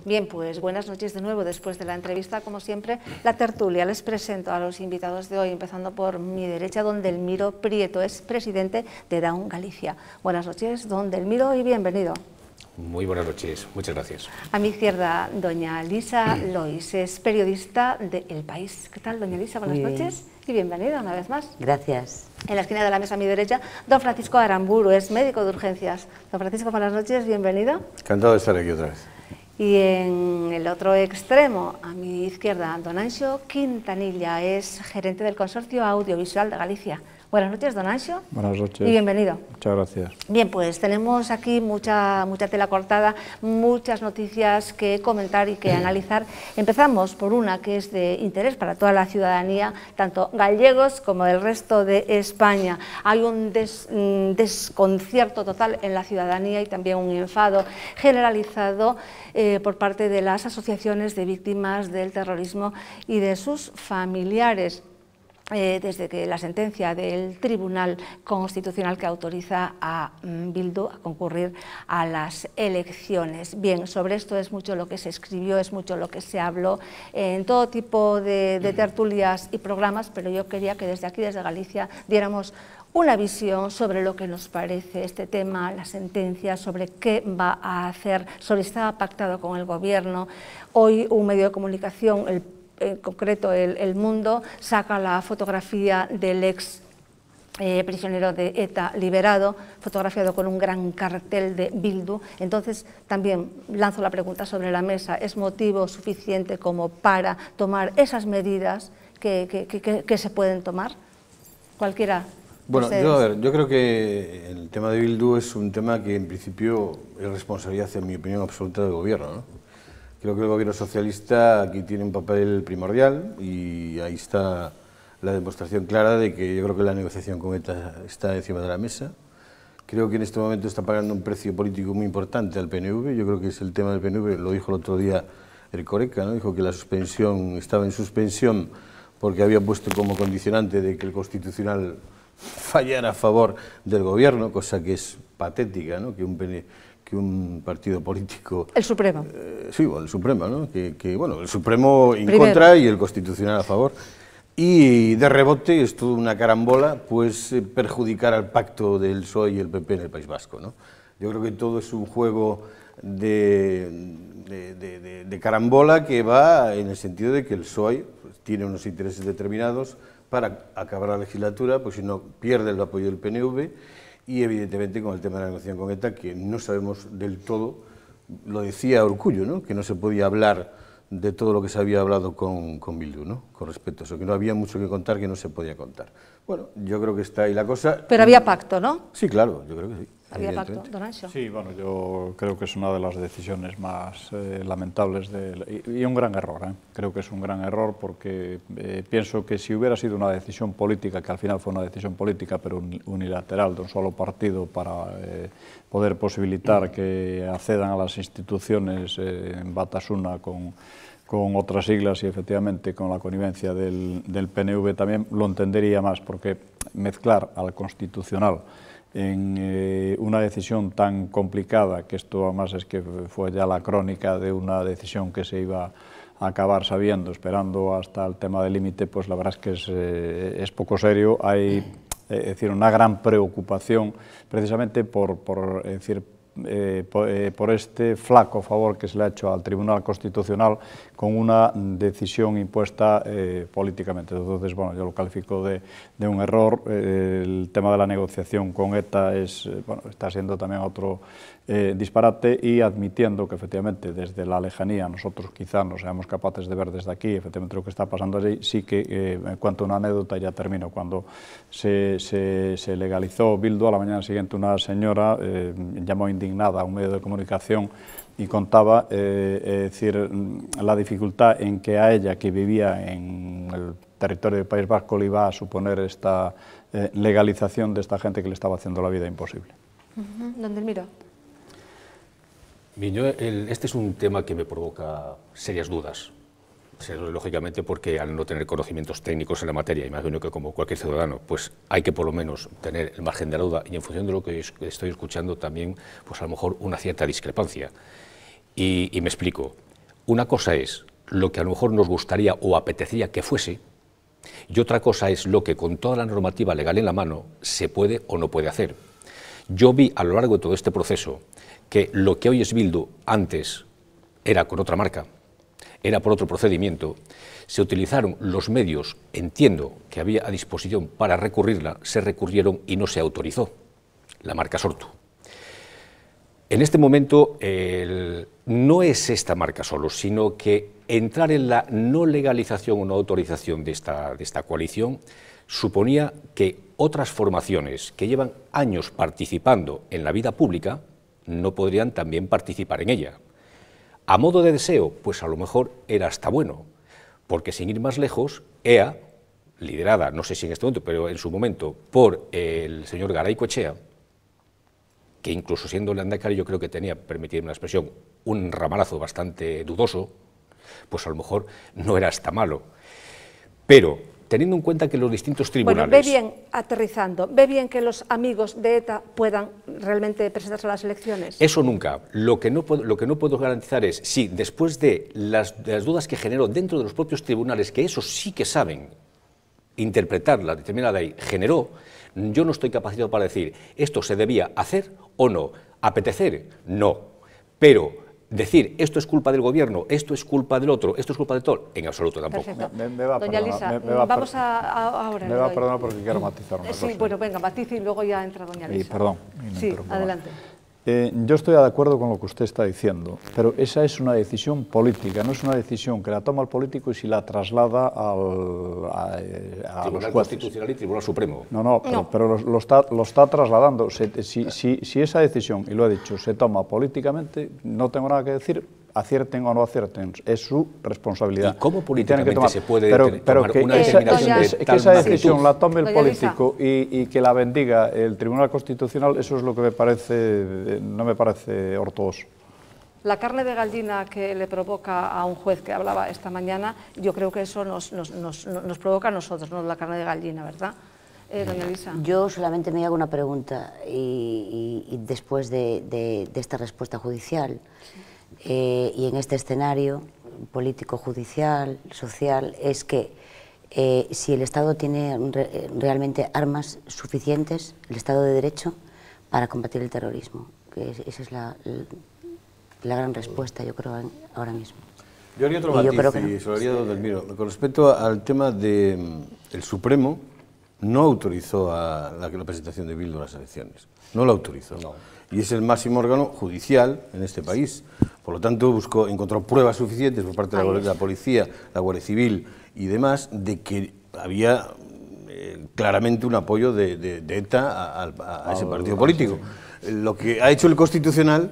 Bien, pues buenas noches de nuevo. Después de la entrevista, como siempre, la tertulia. Les presento a los invitados de hoy, empezando por mi derecha, don Delmiro Prieto, es presidente de Daun Galicia. Buenas noches, don Delmiro, y bienvenido. Muy buenas noches, muchas gracias. A mi izquierda, doña Lisa Lois, es periodista de El País. ¿Qué tal, doña Lisa? Buenas noches y bienvenida una vez más. Gracias. En la esquina de la mesa a mi derecha, don Francisco Aramburu, es médico de urgencias. Don Francisco, buenas noches, bienvenido. Encantado de estar aquí otra vez. Y en el otro extremo, a mi izquierda, don Anxo Quintanilla, es gerente del Consorcio Audiovisual de Galicia. Buenas noches, don Anxo. Buenas noches. Y bienvenido. Muchas gracias. Bien, pues tenemos aquí mucha tela cortada, muchas noticias que comentar y que analizar. Empezamos por una que es de interés para toda la ciudadanía, tanto gallegos como del resto de España. Hay un desconcierto total en la ciudadanía y también un enfado generalizado por parte de las asociaciones de víctimas del terrorismo y de sus familiares. Desde que la sentencia del Tribunal Constitucional que autoriza a Bildu a concurrir a las elecciones. Bien, sobre esto es mucho lo que se escribió, es mucho lo que se habló en todo tipo de tertulias y programas, pero yo quería que desde aquí, desde Galicia, diéramos una visión sobre lo que nos parece este tema, la sentencia, sobre qué va a hacer, sobre si estaba pactado con el Gobierno. Hoy un medio de comunicación, en concreto El Mundo, saca la fotografía del ex prisionero de ETA liberado, fotografiado con un gran cartel de Bildu. Entonces también lanzo la pregunta sobre la mesa: ¿es motivo suficiente como para tomar esas medidas que se pueden tomar? Cualquiera. Bueno, yo creo que el tema de Bildu es un tema que en principio es responsabilidad, en mi opinión, absoluta del Gobierno, ¿no? Creo que el Gobierno socialista aquí tiene un papel primordial y ahí está la demostración clara de que yo creo que la negociación con ETA está encima de la mesa. Creo que en este momento está pagando un precio político muy importante al PNV. Yo creo que es el tema del PNV, lo dijo el otro día Erkoreka, ¿no? Dijo que la suspensión estaba en suspensión porque había puesto como condicionante de que el Constitucional fallara a favor del Gobierno, cosa que es patética, ¿no? Que un partido político... El Supremo. Sí, bueno, el Supremo, ¿no? Bueno, el Supremo en contra y el Constitucional a favor. Y de rebote es toda una carambola, pues perjudicar al pacto del PSOE y el PP en el País Vasco, ¿no? Yo creo que todo es un juego de carambola que va en el sentido de que el PSOE pues, tiene unos intereses determinados para acabar la legislatura, pues si no pierde el apoyo del PNV. Y evidentemente con el tema de la negociación con ETA, que no sabemos del todo, lo decía Urkullu, ¿no? Que no se podía hablar de todo lo que se había hablado con Bildu, ¿no? Con respecto a eso, que no había mucho que contar, que no se podía contar. Bueno, yo creo que está ahí la cosa. Pero había pacto, ¿no? Sí, claro, yo creo que sí. Había pacto, don Anxo. Sí, bueno, yo creo que es una de las decisiones más lamentables y un gran error, ¿eh? Creo que es un gran error porque pienso que si hubiera sido una decisión política, que al final fue una decisión política pero unilateral de un solo partido para poder posibilitar que accedan a las instituciones en Batasuna con otras siglas y efectivamente con la connivencia del PNV también lo entendería más, porque mezclar al Constitucional en una decisión tan complicada, que esto además es que fue ya la crónica de una decisión que se iba a acabar sabiendo, esperando hasta el tema del límite, pues la verdad es que es poco serio. Hay decir, una gran preocupación precisamente por este flaco favor que se le ha hecho al Tribunal Constitucional con una decisión impuesta políticamente. Entonces, bueno, yo lo califico de un error. El tema de la negociación con ETA está siendo también otro disparate, y admitiendo que efectivamente desde la lejanía nosotros quizá no seamos capaces de ver desde aquí efectivamente lo que está pasando allí. Sí que me cuento una anécdota y ya termino. Cuando se legalizó Bildu, a la mañana siguiente una señora llamó indignada a un medio de comunicación y contaba la dificultad en que a ella, que vivía en el territorio del País Vasco, le iba a suponer esta legalización de esta gente que le estaba haciendo la vida imposible. Don Delmiro. Bien, este es un tema que me provoca serias dudas, lógicamente porque al no tener conocimientos técnicos en la materia, imagino que como cualquier ciudadano, pues hay que por lo menos tener el margen de la duda, y en función de lo que estoy escuchando también, pues a lo mejor una cierta discrepancia. Y me explico. una cosa es lo que a lo mejor nos gustaría o apetecería que fuese, y otra cosa es lo que con toda la normativa legal en la mano se puede o no puede hacer. Yo vi a lo largo de todo este proceso que lo que hoy es Bildu antes era con otra marca, era por otro procedimiento, se utilizaron los medios, entiendo, que había a disposición para recurrirla, se recurrieron y no se autorizó la marca Sortu. En este momento no es esta marca solo, sino que entrar en la no legalización o no autorización de esta coalición suponía que otras formaciones que llevan años participando en la vida pública no podrían también participar en ella. A modo de deseo, pues a lo mejor era hasta bueno, porque sin ir más lejos, EA, liderada, no sé si en este momento, pero en su momento, por el señor Garay Coechea, que incluso siendo lehendakari yo creo que tenía, permitidme la expresión, un ramalazo bastante dudoso, pues a lo mejor no era hasta malo. Pero teniendo en cuenta que los distintos tribunales... Bueno, ve bien, aterrizando, ve bien que los amigos de ETA puedan realmente presentarse a las elecciones. Eso nunca. Lo que no puedo garantizar es, si después de las dudas que generó dentro de los propios tribunales, que esos sí que saben interpretar la determinada ley, generó, yo no estoy capacitado para decir, esto se debía hacer o no. Apetecer, no. Pero decir, esto es culpa del gobierno, esto es culpa del otro, esto es culpa de todo, en absoluto tampoco. Perfecto. va Doña Elisa, vamos ahora. Me va a perdonar porque quiero matizar una cosa. Sí, bueno, venga, matice y luego ya entra doña Elisa. Perdón. Sí, adelante. Yo estoy de acuerdo con lo que usted está diciendo, pero esa es una decisión política, no es una decisión que la toma el político y si la traslada a Tribunal los jueces. Constitucional y Tribunal Supremo. Pero lo está trasladando. Si esa decisión, y lo he dicho, se toma políticamente, no tengo nada que decir, acierten o no acierten, es su responsabilidad. ¿Y cómo políticamente se puede tomar una determinación de tal que esa decisión magnitud? la tome el Doña político y que la bendiga el Tribunal Constitucional, eso es lo que no me parece ortodoxo. La carne de gallina que le provoca a un juez que hablaba esta mañana, yo creo que eso nos provoca a nosotros, no la carne de gallina, ¿verdad? Doña Elisa. Yo solamente me hago una pregunta y después de esta respuesta judicial y en este escenario político, judicial, social, es que si el Estado tiene realmente armas suficientes, el Estado de Derecho, para combatir el terrorismo. Que esa es la gran respuesta, yo creo, ahora mismo. Yo haría otro matiz y se lo haría a don Delmiro. Con respecto al tema del Supremo, no autorizó a la presentación de Bildu a las elecciones. No lo autorizó. No. Y es el máximo órgano judicial en este país. Por lo tanto, encontró pruebas suficientes por parte de la policía, la Guardia Civil y demás, de que había claramente un apoyo de ETA a ese partido político. Lo que ha hecho el Constitucional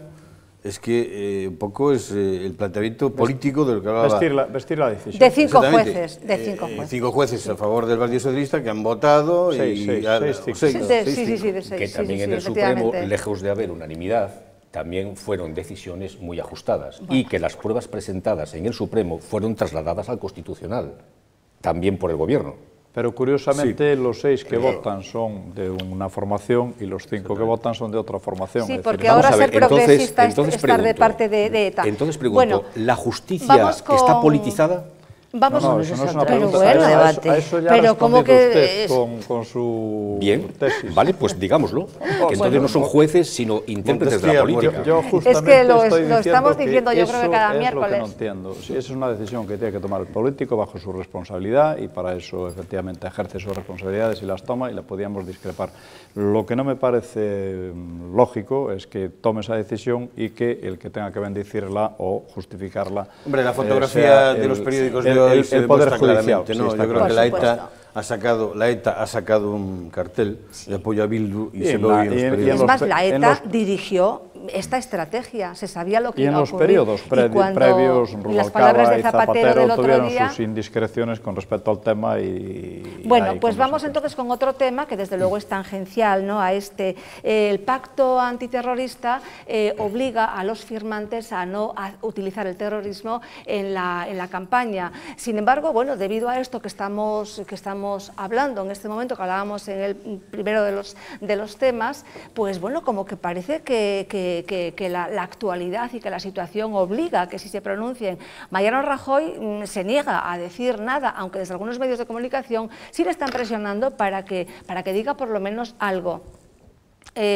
es que un poco es el planteamiento político de lo que hablaba... Vestir la decisión. De cinco jueces. De cinco jueces. 5 jueces a favor del Partido Socialista que han votado seis. Que también en el Supremo, lejos de haber unanimidad, también fueron decisiones muy ajustadas y que las pruebas presentadas en el Supremo fueron trasladadas al Constitucional, también por el Gobierno. Pero curiosamente los 6 que votan son de una formación y los 5 que votan son de otra formación. Sí, porque ahora ser progresista es estar de parte de ETA. Entonces pregunto, ¿la justicia está politizada? Vamos no, eso no es una pero pregunta. bueno, debate. A eso ya pero como que usted con su bien, tesis. Vale, pues digámoslo. Que entonces no son jueces, sino intérpretes de la política. Yo es que lo estamos diciendo, yo creo que cada miércoles. Es lo que no entiendo. Esa es una decisión que tiene que tomar el político bajo su responsabilidad y para eso efectivamente ejerce sus responsabilidades y las toma y la podíamos discrepar. Lo que no me parece lógico es que tome esa decisión y que el que tenga que bendecirla o justificarla. Hombre, la fotografía de los periódicos de hoy se demuestra claramente, ¿no? Yo creo que la ETA ha sacado un cartel de apoyo a Bildu y se lo oye en los periódicos. Es más, la ETA dirigió esta estrategia, se sabía lo que iba a ocurrir. Y en los periodos previos, Rubalcaba y Zapatero tuvieron sus indiscreciones con respecto al tema y... Bueno, pues vamos entonces con otro tema que desde luego es tangencial, ¿no? A este. El pacto antiterrorista obliga a los firmantes a no utilizar el terrorismo en la campaña. Sin embargo, bueno, debido a esto que estamos hablando en este momento, que hablábamos en el primero de los temas, pues bueno, como que parece que que la actualidad y que la situación obliga a que sí se pronuncien. Mariano Rajoy se niega a decir nada, aunque desde algunos medios de comunicación sí le están presionando para que diga por lo menos algo.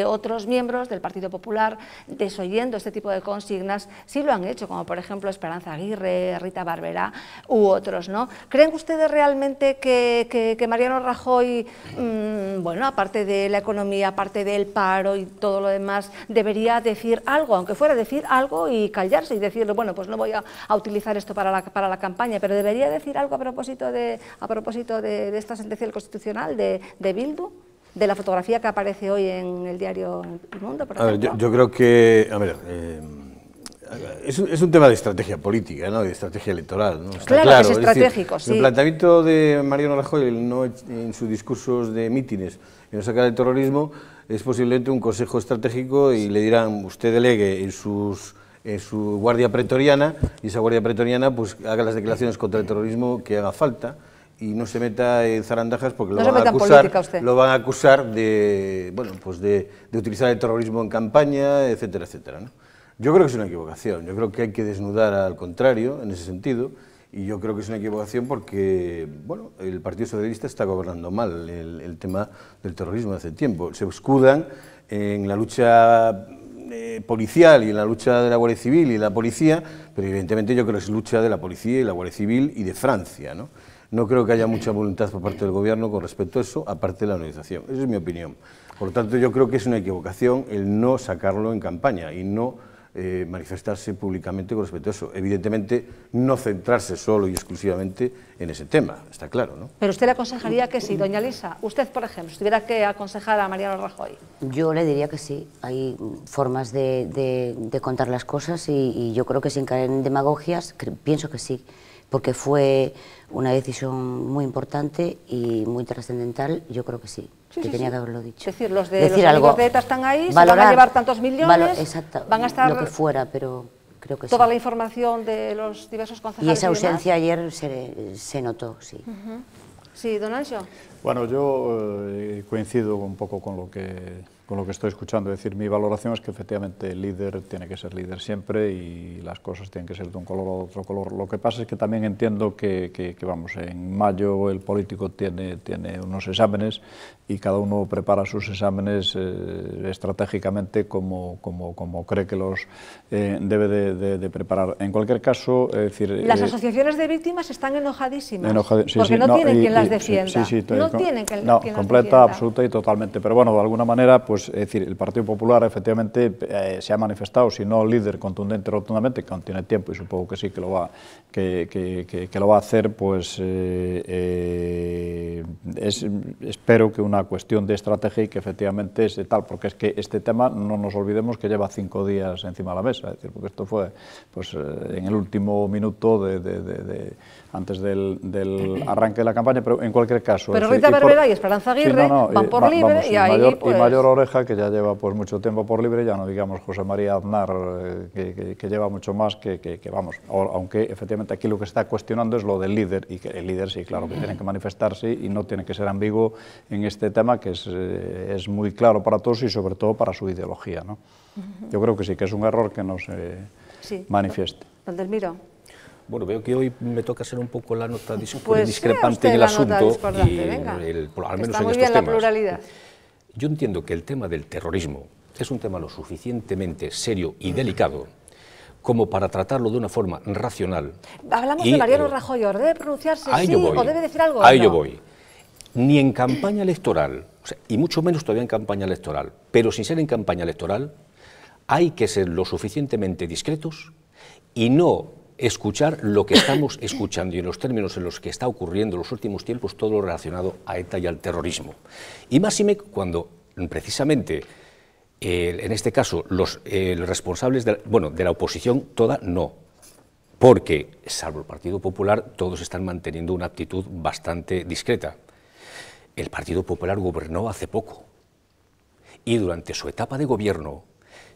Otros miembros del Partido Popular, desoyendo este tipo de consignas, sí lo han hecho, como por ejemplo Esperanza Aguirre, Rita Barberá u otros, ¿no? ¿Creen ustedes realmente que Mariano Rajoy, bueno, aparte de la economía, aparte del paro y todo lo demás, debería decir algo, aunque fuera decir algo y callarse y decirle, bueno, pues no voy a utilizar esto para la campaña, pero debería decir algo a propósito de esta sentencia del Constitucional de Bildu? De la fotografía que aparece hoy en el diario El Mundo, por ejemplo. Yo creo que, es un tema de estrategia política, ¿no? De estrategia electoral, ¿no? Está claro que es estratégico, sí. El planteamiento de Mariano Rajoy, en sus discursos de mítines, en no sacar el terrorismo, es posiblemente un consejo estratégico y le dirán, usted delegue en su guardia pretoriana, y esa guardia pretoriana pues haga las declaraciones contra el terrorismo que haga falta, y no se meta en zarandajas porque lo van a acusar de, bueno, pues de utilizar el terrorismo en campaña, etcétera, etcétera, ¿no? Yo creo que es una equivocación, yo creo que hay que desnudar al contrario en ese sentido, y yo creo que es una equivocación porque, bueno, el Partido Socialista está gobernando mal el tema del terrorismo hace tiempo. Se escudan en la lucha policial y en la lucha de la Guardia Civil y la policía, pero evidentemente yo creo que es lucha de la policía y la Guardia Civil y de Francia, ¿no? No creo que haya mucha voluntad por parte del Gobierno con respecto a eso, aparte de la organización. Esa es mi opinión. Por lo tanto, yo creo que es una equivocación el no sacarlo en campaña y no manifestarse públicamente con respecto a eso. Evidentemente, no centrarse solo y exclusivamente en ese tema, está claro, ¿no? Pero usted le aconsejaría que sí, doña Lisa. Usted, por ejemplo, si tuviera que aconsejar a Mariano Rajoy. Yo le diría que sí. Hay formas de contar las cosas y yo creo que sin caer en demagogias, pienso que sí. Porque fue una decisión muy importante y muy trascendental, yo creo que sí, que tenía que haberlo dicho. Es decir, los amigos de ETA están ahí, se van a llevar tantos millones, exacto, van a estar... lo que fuera, pero creo que toda sí. la información de los diversos concejales. Y esa ausencia ayer se notó, sí. Sí, don Anxo. Bueno, yo coincido un poco con lo que estoy escuchando. Es decir, mi valoración es que efectivamente el líder tiene que ser líder siempre y las cosas tienen que ser de un color o de otro color. Lo que pasa es que también entiendo que vamos, en mayo el político tiene unos exámenes y cada uno prepara sus exámenes estratégicamente como cree que los debe de preparar. En cualquier caso, es decir... Las asociaciones de víctimas están enojadísimas porque no tienen quien las defienda. No tienen quien las defienda. Completa, absoluta y totalmente. Pero bueno, de alguna manera, pues es decir, el Partido Popular efectivamente se ha manifestado, si no líder contundente rotundamente, que aún tiene tiempo y supongo que sí que lo va a hacer, pues espero que una cuestión de estrategia y que efectivamente es de tal, porque es que este tema no nos olvidemos que lleva 5 días encima de la mesa, es decir, porque esto fue pues en el último minuto antes del arranque de la campaña, pero en cualquier caso... Pero Rita Barberá y Esperanza Aguirre van por libre y ahí pues... Y Mayor Oreja, que ya lleva pues mucho tiempo por libre, ya no digamos José María Aznar, que lleva mucho más, que vamos, aunque efectivamente aquí lo que se está cuestionando es lo del líder, y que el líder sí, claro, que tiene que manifestarse y no tiene que ser ambiguo en este tema, que es muy claro para todos y sobre todo para su ideología, ¿no? Yo creo que sí, que es un error que no se manifieste. Don Delmiro. Bueno, veo que hoy me toca ser un poco la nota pues discrepante en el asunto, y venga. al menos está en muy estos bien temas. La pluralidad. Yo entiendo que el tema del terrorismo es un tema lo suficientemente serio y delicado como para tratarlo de una forma racional. Hablamos de Mariano Rajoy, ¿debe pronunciarse sí o debe decir algo? Ahí yo voy. Ni en campaña electoral, o sea, y mucho menos todavía en campaña electoral, pero sin ser en campaña electoral, hay que ser lo suficientemente discretos y no escuchar lo que estamos escuchando y en los términos en los que está ocurriendo en los últimos tiempos todo lo relacionado a ETA y al terrorismo. Y máxime cuando precisamente, en este caso, los responsables de la oposición, toda no, porque, salvo el Partido Popular, todos están manteniendo una actitud bastante discreta. El Partido Popular gobernó hace poco y durante su etapa de gobierno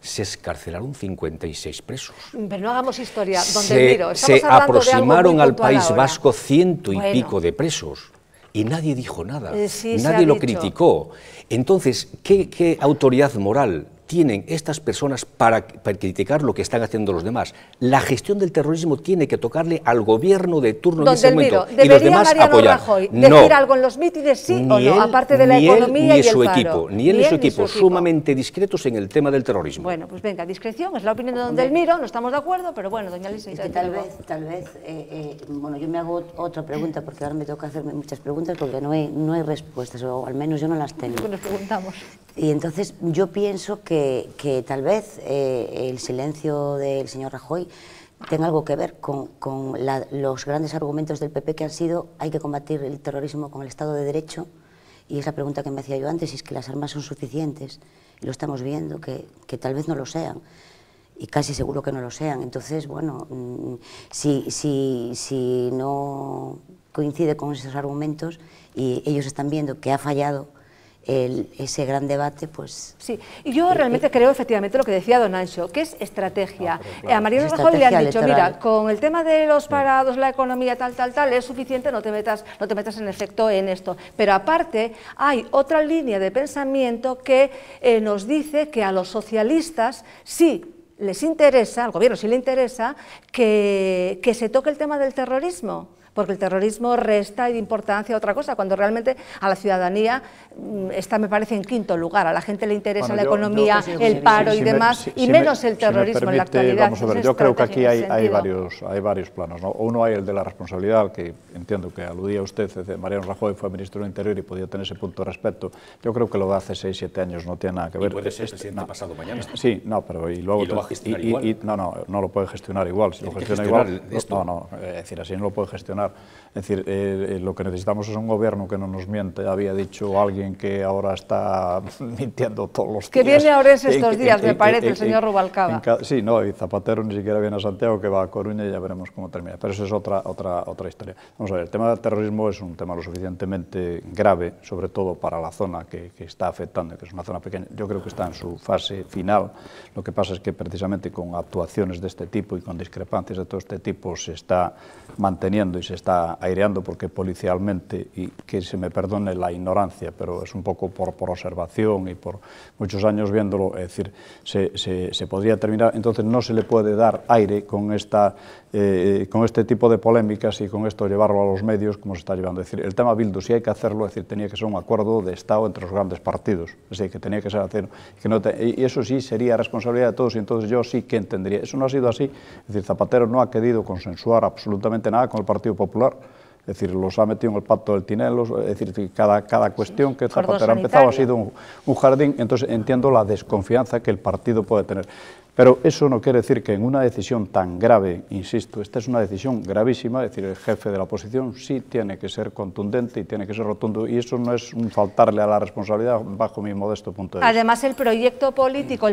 se escarcelaron 56 presos. Pero no hagamos historia, don Delmiro. Se aproximaron al País Vasco 100 y pico de presos y nadie dijo nada, nadie lo criticó. Entonces, ¿qué autoridad moral tienen estas personas para criticar lo que están haciendo los demás. La gestión del terrorismo tiene que tocarle al gobierno de turno en ese momento y los demás apoyar. Rajoy decir algo en los mítines, sí o no, aparte de la economía y el paro. Ni él ni su equipo, sumamente discretos en el tema del terrorismo. Bueno, pues venga, discreción, es la opinión de don Delmiro, no estamos de acuerdo, pero bueno, doña Elisa... Es que tal vez, bueno, yo me hago otra pregunta, porque ahora me toca hacerme muchas preguntas, porque no hay respuestas, o al menos yo no las tengo. Nos preguntamos. Y entonces yo pienso que tal vez el silencio del señor Rajoy tenga algo que ver con los grandes argumentos del PP, que han sido: hay que combatir el terrorismo con el Estado de Derecho, y es la pregunta que me hacía yo antes, si es que las armas son suficientes, y lo estamos viendo, que tal vez no lo sean, y casi seguro que no lo sean. Entonces, bueno, si no coincide con esos argumentos y ellos están viendo que ha fallado ese gran debate, pues... Sí, y yo realmente creo efectivamente lo que decía don Anxo, que es estrategia. A Mariano Rajoy le han dicho, mira, con el tema de los parados, la economía, tal, es suficiente, no te metas en efecto en esto. Pero aparte, hay otra línea de pensamiento que nos dice que a los socialistas sí les interesa, al gobierno sí le interesa, que se toque el tema del terrorismo, porque el terrorismo resta de importancia a otra cosa, cuando realmente a la ciudadanía está, me parece, en quinto lugar. A la gente le interesa la economía, el paro y demás, y menos el terrorismo en la actualidad. Vamos a ver, yo creo que aquí hay varios planos, ¿no? Uno hay el de la responsabilidad, que entiendo que aludía usted, Mariano Rajoy fue ministro del Interior y podía tener ese punto de respeto. Yo creo que lo de hace 6, 7 años no tiene nada que ver. ¿Y puede ser presidente pasado mañana? Sí, no, pero y luego... ¿Y lo va a gestionar igual? No lo puede gestionar igual. Si lo gestiona igual, es decir, así no lo puede gestionar. Es decir, lo que necesitamos es un gobierno que no nos miente. Había dicho alguien que ahora está mintiendo todos los días. Que viene a Ourense estos días, me parece, el señor Rubalcaba. Sí, no, y Zapatero ni siquiera viene a Santiago, que va a Coruña, y ya veremos cómo termina. Pero eso es otra historia. Vamos a ver, el tema del terrorismo es un tema lo suficientemente grave, sobre todo para la zona que está afectando, que es una zona pequeña. Yo creo que está en su fase final. Lo que pasa es que precisamente con actuaciones de este tipo y con discrepancias de todo este tipo se está manteniendo y se está aireando, porque policialmente, y que se me perdone la ignorancia, pero es un poco por observación y por muchos años viéndolo, es decir, se podría terminar. Entonces no se le puede dar aire con este tipo de polémicas y con esto llevarlo a los medios como se está llevando. Es decir, el tema Bildu, si hay que hacerlo, es decir, tenía que ser un acuerdo de Estado entre los grandes partidos, es decir, que tenía que ser hacer, y eso sí sería responsabilidad de todos, y entonces yo sí que entendería. Eso no ha sido así. Es decir, Zapatero no ha querido consensuar absolutamente nada con el Partido Popular. Es decir, los ha metido en el pacto del Tinel, es decir, cada cuestión que Zapatero ha empezado ha sido un jardín. Entonces entiendo la desconfianza que el partido puede tener. Pero eso no quiere decir que en una decisión tan grave, insisto, esta es una decisión gravísima, es decir, el jefe de la oposición sí tiene que ser contundente y tiene que ser rotundo, y eso no es un faltarle a la responsabilidad bajo mi modesto punto de vista. Además, el proyecto político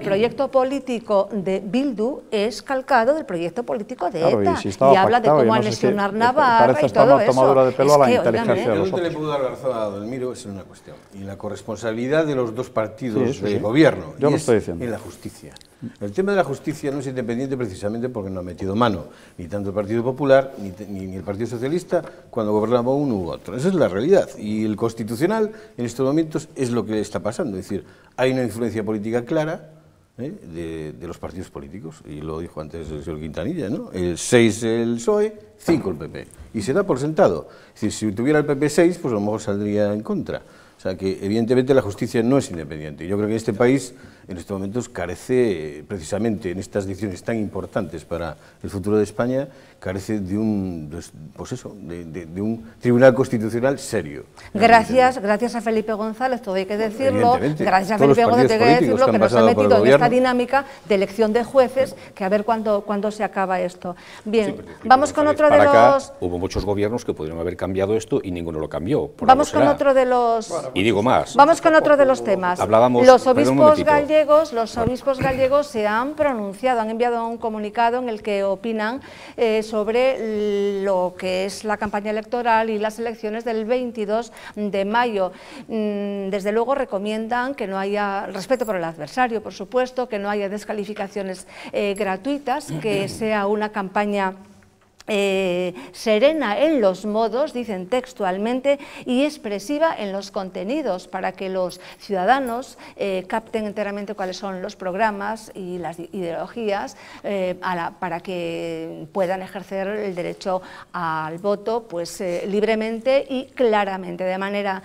de Bildu es calcado del proyecto político de ETA, y habla de cómo anexionar Navarra y todo eso. Tomadura de pelo a la inteligencia de los otros. Yo le puedo dar razón a Delmiro, es una cuestión, y la corresponsabilidad de los dos partidos de gobierno, yo lo estoy diciendo, en la justicia. El tema de la justicia no es independiente precisamente porque no ha metido mano ni tanto el Partido Popular ni el Partido Socialista cuando gobernaba uno u otro. Esa es la realidad. Y el Constitucional en estos momentos es lo que está pasando. Es decir, hay una influencia política clara de los partidos políticos, y lo dijo antes el señor Quintanilla, ¿no? 6 el PSOE, 5 el PP. Y se da por sentado. Es decir, si tuviera el PP 6, pues a lo mejor saldría en contra. O sea que evidentemente la justicia no es independiente. Yo creo que este país en estos momentos carece, precisamente en estas decisiones tan importantes para el futuro de España, carece de un tribunal constitucional serio. Gracias a Felipe González, todo hay que decirlo, gracias a Felipe González hay que decirlo, que nos ha metido en esta dinámica de elección de jueces, que a ver cuándo se acaba esto. Bien, vamos con otro de los... Hubo muchos gobiernos que pudieron haber cambiado esto y ninguno lo cambió. Vamos con otro de los... Y digo más. Vamos con otro de los temas. Hablábamos, los obispos gallegos se han pronunciado, han enviado un comunicado en el que opinan sobre lo que es la campaña electoral y las elecciones del 22 de mayo. Desde luego recomiendan que no haya respeto por el adversario, por supuesto, que no haya descalificaciones gratuitas, que sea una campaña serena en los modos, dicen textualmente, y expresiva en los contenidos, para que los ciudadanos capten enteramente cuáles son los programas y las ideologías, para que puedan ejercer el derecho al voto pues, libremente y claramente, de manera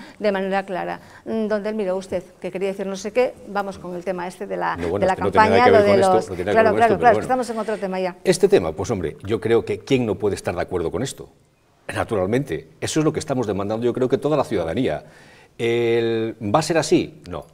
clara. Don Delmiro, usted, que quería decir no sé qué, vamos con el tema este de la, campaña, lo de los... Claro, estamos en otro tema ya. Este tema, pues hombre, yo creo que ¿quién no puede estar de acuerdo con esto? Naturalmente, eso es lo que estamos demandando, yo creo que toda la ciudadanía. ¿Va a ser así? No.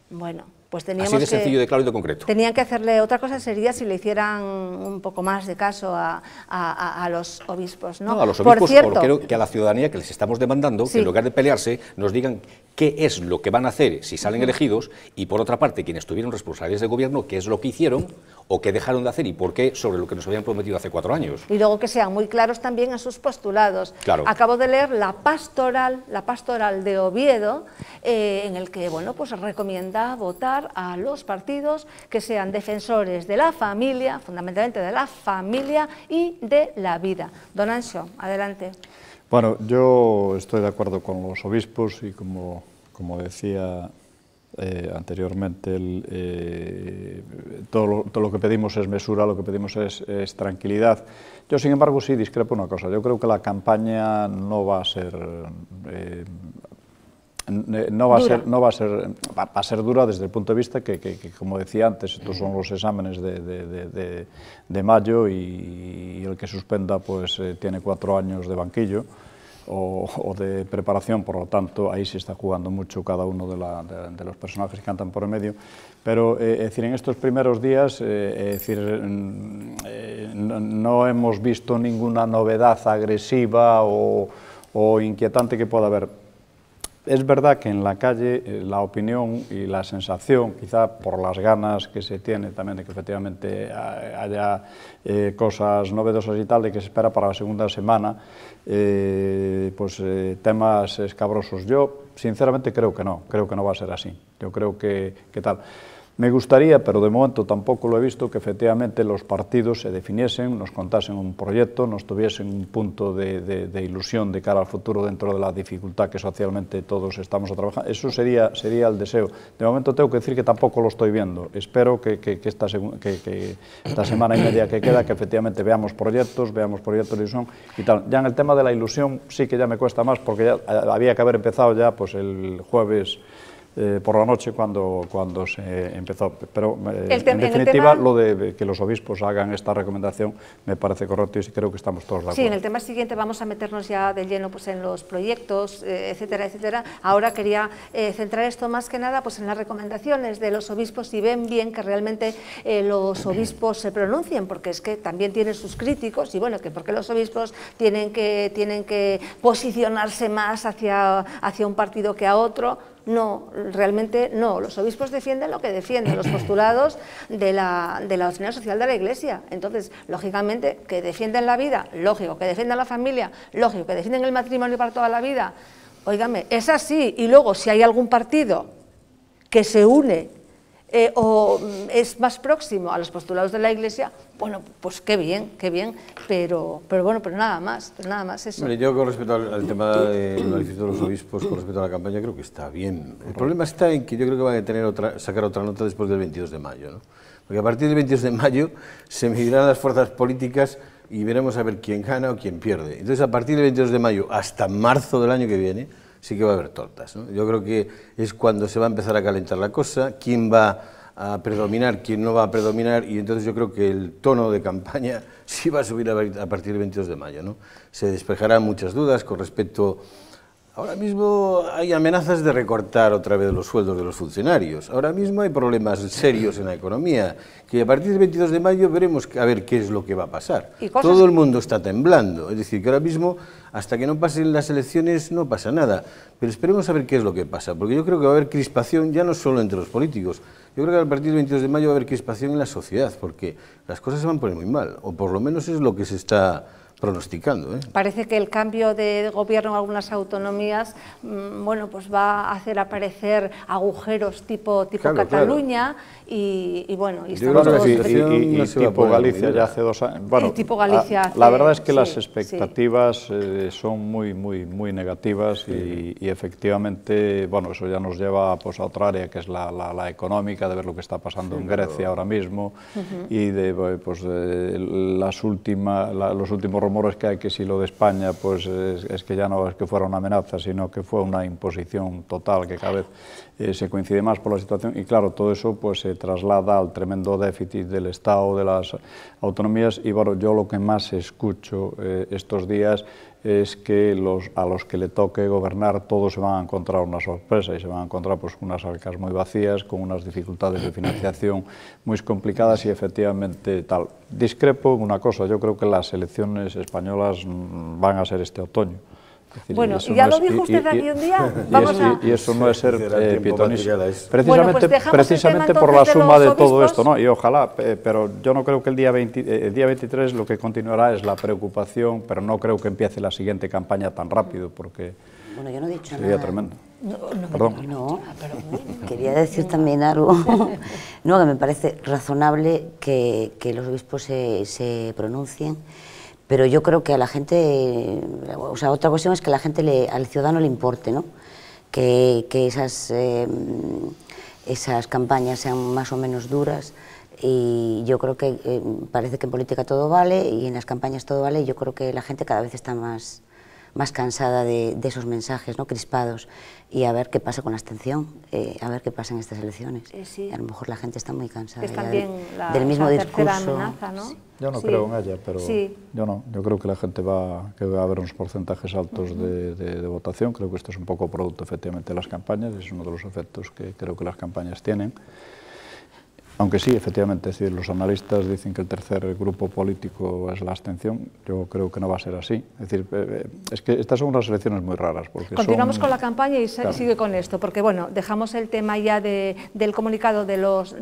Bueno, pues teníamos así de sencillo, de claro y de concreto. Tenían que hacerle, otra cosa sería si le hicieran un poco más de caso a los obispos, ¿no? No, a los obispos, por cierto, creo que a la ciudadanía que les estamos demandando, sí, que en lugar de pelearse, nos digan qué es lo que van a hacer si salen elegidos, y por otra parte, quienes tuvieron responsabilidades de gobierno, qué es lo que hicieron o qué dejaron de hacer y por qué sobre lo que nos habían prometido hace 4 años. Y luego que sean muy claros también en sus postulados. Claro. Acabo de leer la pastoral de Oviedo, en el que, bueno, pues recomienda votar a los partidos que sean defensores de la familia, fundamentalmente de la familia y de la vida. Don Anxo, adelante. Bueno, yo estoy de acuerdo con los obispos y como decía anteriormente, todo lo que pedimos es mesura, lo que pedimos es tranquilidad. Yo, sin embargo, sí discrepo una cosa. Yo creo que la campaña no va a ser... va a ser dura desde el punto de vista que, como decía antes, estos son los exámenes de mayo y el que suspenda pues tiene 4 años de banquillo o de preparación, por lo tanto ahí se está jugando mucho cada uno de los personajes que cantan por el medio, pero es decir, en estos primeros días no hemos visto ninguna novedad agresiva o inquietante que pueda haber. Es verdad que en la calle la opinión y la sensación, quizá por las ganas que se tiene también de que efectivamente haya cosas novedosas y tal, de que se espera para la segunda semana, temas escabrosos. Yo sinceramente creo que no va a ser así. Yo creo que tal. Me gustaría, pero de momento tampoco lo he visto, que efectivamente los partidos se definiesen, nos contasen un proyecto, nos tuviesen un punto de ilusión de cara al futuro dentro de la dificultad que socialmente todos estamos trabajando. Eso sería el deseo. De momento tengo que decir que tampoco lo estoy viendo. Espero que esta semana y media que queda, que efectivamente veamos proyectos de ilusión y tal. Ya en el tema de la ilusión sí que ya me cuesta más, porque ya había que haber empezado ya pues el jueves por la noche cuando se empezó, pero en definitiva lo de que los obispos hagan esta recomendación me parece correcto y creo que estamos todos de acuerdo. Sí, en el tema siguiente vamos a meternos ya de lleno pues, en los proyectos, etcétera, etcétera. Ahora quería centrar esto más que nada pues, en las recomendaciones de los obispos y ven bien que realmente los obispos se pronuncien, porque es que también tienen sus críticos y bueno, que porque los obispos tienen que posicionarse más hacia un partido que a otro. No, realmente no. Los obispos defienden lo que defienden, los postulados de la doctrina social de la Iglesia. Entonces, lógicamente, que defienden la vida, lógico, que defienden la familia, lógico, que defienden el matrimonio para toda la vida. Óigame, es así. Y luego, si hay algún partido que se une o es más próximo a los postulados de la Iglesia, bueno, pues qué bien, pero bueno, pero nada más eso. Mire, yo con respecto al tema del manifiesto de los obispos, con respecto a la campaña, creo que está bien. El problema está en que yo creo que van a sacar otra nota después del 22 de mayo, ¿no? Porque a partir del 22 de mayo se medirán las fuerzas políticas y veremos a ver quién gana o quién pierde. Entonces, a partir del 22 de mayo hasta marzo del año que viene, sí que va a haber tortas, ¿no? Yo creo que es cuando se va a empezar a calentar la cosa, quién va a predominar, quién no va a predominar, y entonces yo creo que el tono de campaña sí va a subir a partir del 22 de mayo, ¿no? Se despejarán muchas dudas con respecto... Ahora mismo hay amenazas de recortar otra vez los sueldos de los funcionarios, ahora mismo hay problemas serios en la economía, que a partir del 22 de mayo veremos a ver qué es lo que va a pasar. Todo el mundo está temblando, es decir, que ahora mismo, hasta que no pasen las elecciones, no pasa nada, pero esperemos a ver qué es lo que pasa, porque yo creo que va a haber crispación ya no solo entre los políticos, yo creo que a partir del 22 de mayo va a haber crispación en la sociedad, porque las cosas se van a poner muy mal, o por lo menos es lo que se está pronosticando. Parece que el cambio de gobierno en algunas autonomías bueno, pues va a hacer aparecer agujeros tipo Claro, Cataluña y bueno, y Yo estamos creo todos... que sí. Y no se va a tipo poner Galicia muy ya dura. hace 2 años. Bueno, Y tipo Galicia la hace- verdad es que las sí, expectativas son muy negativas y efectivamente, bueno, eso ya nos lleva pues, a otra área que es la económica, de ver lo que está pasando en Grecia ahora mismo y de pues, los últimos rumores que hay que si lo de España pues es que ya no es que fuera una amenaza, sino que fue una imposición total que cada vez se coincide más por la situación y claro, todo eso pues se traslada al tremendo déficit del Estado, de las autonomías y bueno, yo lo que más escucho estos días es que a los que le toque gobernar todos se van a encontrar una sorpresa y se van a encontrar pues unas arcas muy vacías, con unas dificultades de financiación muy complicadas y efectivamente tal. Discrepo en una cosa, yo creo que las elecciones españolas van a ser este otoño. Es decir, Bueno, eso ya no lo dijo usted aquí un día. y eso no es ser pitonista. Bueno, Bueno, pues dejamos Precisamente el tema, por la entonces, de suma los de todo obispos. esto, ¿no? Y ojalá, pero yo no creo que el día 23 lo que continuará es la preocupación, pero no creo que empiece la siguiente campaña tan rápido, porque Bueno, yo no he dicho sería nada. tremendo. No, Perdón. No, quería decir también algo. No, que me parece razonable que los obispos se pronuncien, pero yo creo que a la gente, o sea, otra cuestión es que a la gente, al ciudadano le importe, ¿no? Que esas campañas sean más o menos duras y yo creo que parece que en política todo vale y en las campañas todo vale y yo creo que la gente cada vez está más cansada de esos mensajes, ¿no? Crispados y a ver qué pasa con la abstención, a ver qué pasa en estas elecciones. Sí. A lo mejor la gente está muy cansada Es ya también del mismo esa tercera discurso. amenaza, ¿no? Yo no Sí. creo en ella, pero Sí. yo no. Yo creo que la gente que va a haber unos porcentajes altos de votación. Creo que esto es un poco producto efectivamente de las campañas, es uno de los efectos que creo que las campañas tienen. Aunque sí, efectivamente, es decir, los analistas dicen que el tercer grupo político es la abstención. Yo creo que no va a ser así. Es decir, es que estas son unas elecciones muy raras. Porque Continuamos son... con la campaña y Claro. sigue con esto, porque bueno, dejamos el tema ya del comunicado de los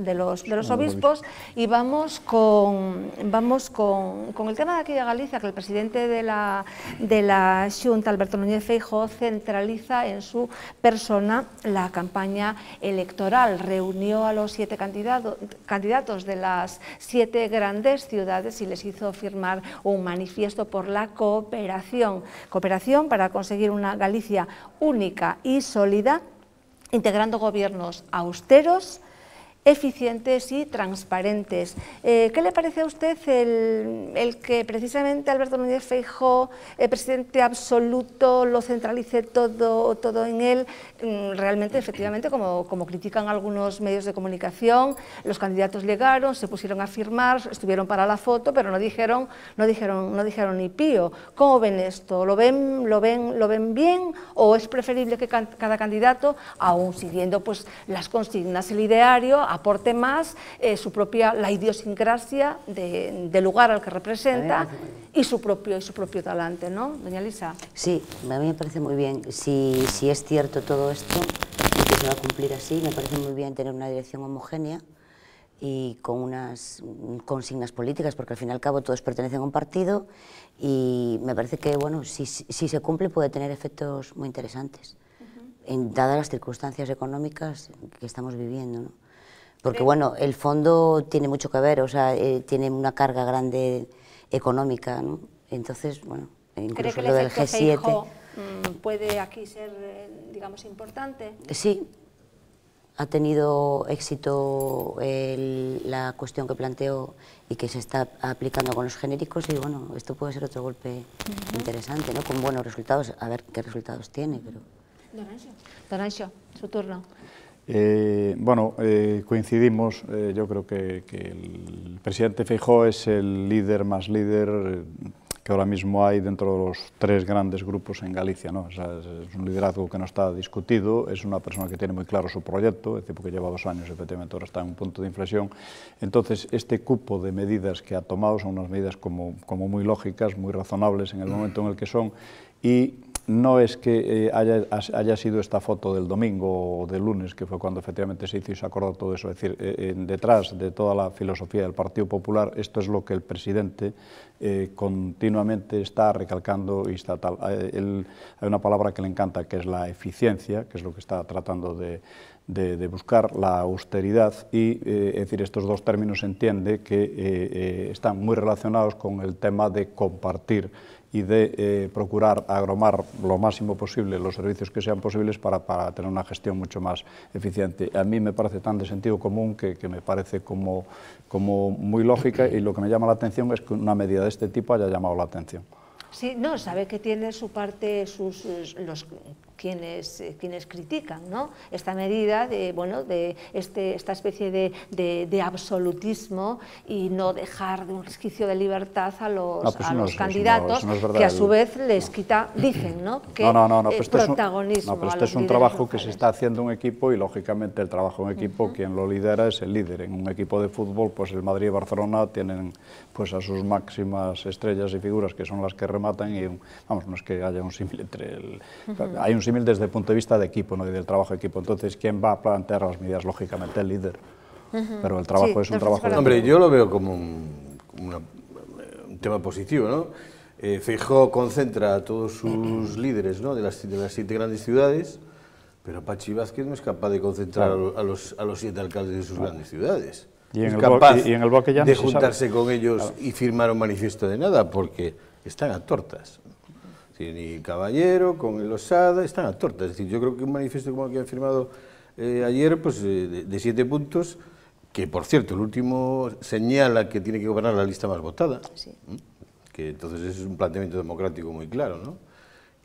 obispos y vamos con el tema de aquí de Galicia, que el presidente de la Xunta, Alberto Núñez Feijóo, centraliza en su persona la campaña electoral. Reunió a los 7 candidatos de las 7 grandes ciudades y les hizo firmar un manifiesto por la cooperación para conseguir una Galicia única y sólida, integrando gobiernos austeros, eficientes y transparentes. ¿Qué le parece a usted el que precisamente Alberto Núñez Feijóo, el presidente absoluto, lo centralice todo en él? Realmente, efectivamente, como critican algunos medios de comunicación, los candidatos llegaron, se pusieron a firmar, estuvieron para la foto, pero no dijeron ni pío. ¿Cómo ven esto? ¿Lo ven bien o es preferible que cada candidato, aún siguiendo pues las consignas, el ideario, aporte más la idiosincrasia del lugar al que representa y su propio talante, ¿no, doña Elisa? Sí, a mí me parece muy bien. Si es cierto todo esto y que se va a cumplir así, me parece muy bien tener una dirección homogénea y con unas consignas políticas, porque al fin y al cabo todos pertenecen a un partido y me parece que, bueno, si se cumple puede tener efectos muy interesantes, dadas las circunstancias económicas que estamos viviendo, ¿no? Porque, bueno, el fondo tiene mucho que ver, o sea, tiene una carga grande económica, ¿no? Entonces, bueno, incluso lo del G7... Feijóo puede aquí ser, digamos, importante. Sí, ha tenido éxito la cuestión que planteó y que se está aplicando con los genéricos y, bueno, esto puede ser otro golpe interesante, ¿no? Con buenos resultados, a ver qué resultados tiene, pero... Don Anxo, su turno. Bueno, coincidimos, yo creo que el presidente Feijóo es el líder más líder que ahora mismo hay dentro de los 3 grandes grupos en Galicia, ¿no? O sea, es un liderazgo que no está discutido, es una persona que tiene muy claro su proyecto, es decir, porque lleva 2 años, efectivamente ahora está en un punto de inflexión. Entonces, este cupo de medidas que ha tomado son unas medidas como muy lógicas, muy razonables en el momento en el que son, y no es que haya sido esta foto del domingo o del lunes, que fue cuando efectivamente se hizo y se acordó todo eso. Es decir, detrás de toda la filosofía del Partido Popular, esto es lo que el presidente continuamente está recalcando y está tal. Hay una palabra que le encanta, que es la eficiencia, que es lo que está tratando de buscar, la austeridad, y es decir, estos dos términos se entiende que están muy relacionados con el tema de compartir y de procurar agromar lo máximo posible los servicios que sean posibles para tener una gestión mucho más eficiente. A mí me parece tan de sentido común que me parece como muy lógica, y lo que me llama la atención es que una medida de este tipo haya llamado la atención. Sí, no, sabe que tiene su parte quienes critican, ¿no?, esta medida de, bueno, de esta especie de absolutismo y no dejar de un resquicio de libertad a los candidatos, que a su vez les quita, dicen, ¿no?, que protagonismo. Pero este es un trabajo que se está haciendo en equipo, y lógicamente el trabajo en equipo, quien lo lidera es el líder. En un equipo de fútbol, pues el Madrid y Barcelona tienen pues a sus máximas estrellas y figuras, que son las que rematan, y vamos, no es que haya un símil entre hay un símil desde el punto de vista de equipo, ¿no?, y del trabajo de equipo. Entonces, ¿quién va a plantear las medidas? Lógicamente el líder, pero el trabajo es un trabajo de... Hombre, yo lo veo como un tema positivo, ¿no? Feijóo concentra a todos sus líderes, ¿no?, de las 7 grandes ciudades, pero Pachi Vázquez no es capaz de concentrar a los 7 alcaldes de sus grandes ciudades. Y es capaz de juntarse con ellos y firmar un manifiesto de nada, porque están a tortas. Sí, ni Caballero con el Osada están a tortas. Es decir, yo creo que un manifiesto como el que han firmado ayer, pues de 7 puntos, que por cierto el último señala que tiene que gobernar la lista más votada, sí, que entonces es un planteamiento democrático muy claro, ¿no?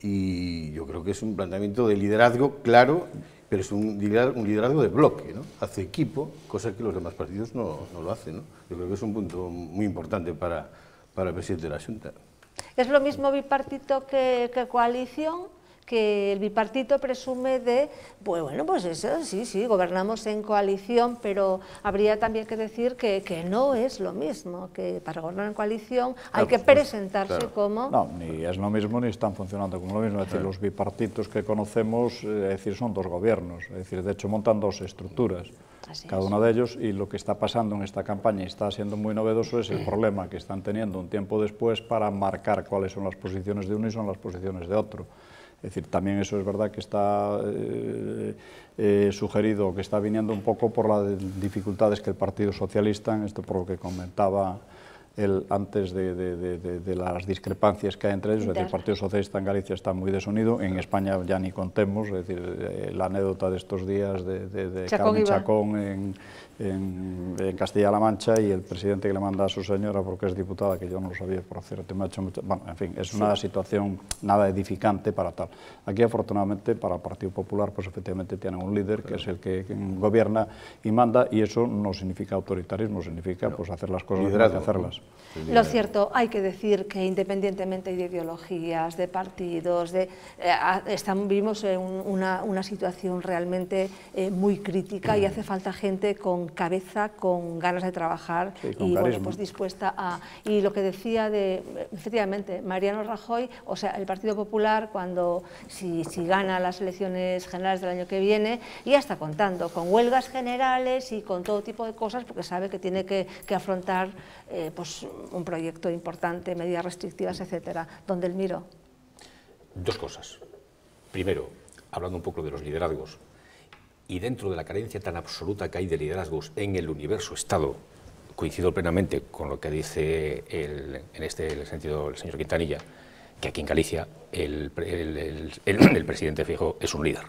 Y yo creo que es un planteamiento de liderazgo claro, pero es un liderazgo de bloque, ¿no? Hace equipo, cosa que los demás partidos no lo hacen, ¿no? Yo creo que es un punto muy importante para el presidente de la Xunta. ¿Es lo mismo bipartito que coalición? Que el bipartito presume de, bueno, pues eso, sí, gobernamos en coalición, pero habría también que decir que no es lo mismo, que para gobernar en coalición hay que presentarse como... No, ni es lo mismo ni están funcionando como lo mismo. Es decir, los bipartitos que conocemos, es decir, son 2 gobiernos, es decir, de hecho montan 2 estructuras. Cada uno de ellos, y lo que está pasando en esta campaña y está siendo muy novedoso es el problema que están teniendo un tiempo después para marcar cuáles son las posiciones de uno y son las posiciones de otro. Es decir, también eso es verdad que está sugerido, que está viniendo un poco por las dificultades que el Partido Socialista, esto por lo que comentaba él antes de las discrepancias que hay entre ellos. Es decir, el Partido Socialista en Galicia está muy desunido, en España ya ni contemos, es decir, la anécdota de estos días de Carmen Chacón en Castilla-La Mancha, y el presidente que le manda a su señora porque es diputada, que yo no lo sabía, por cierto, me ha hecho mucho... Bueno, en fin, es una situación nada edificante para tal. Aquí, afortunadamente, para el Partido Popular, pues efectivamente tienen un líder que es el que gobierna y manda, y eso no significa autoritarismo, significa pues hacer las cosas como hay que hacerlas. Lo cierto, hay que decir que independientemente de ideologías, de partidos, vivimos en una situación realmente muy crítica, y hace falta gente con cabeza, con ganas de trabajar, y bueno, pues dispuesta a... Y lo que decía efectivamente, Mariano Rajoy, o sea, el Partido Popular, si gana las elecciones generales del año que viene, ya está contando con huelgas generales y con todo tipo de cosas, porque sabe que tiene que afrontar pues un proyecto importante, medidas restrictivas, etcétera. Don Delmiro. 2 cosas. Primero, hablando un poco de los liderazgos, y dentro de la carencia tan absoluta que hay de liderazgos en el universo Estado, coincido plenamente con lo que dice en este sentido el señor Quintanilla, que aquí en Galicia el presidente Feijóo es un líder.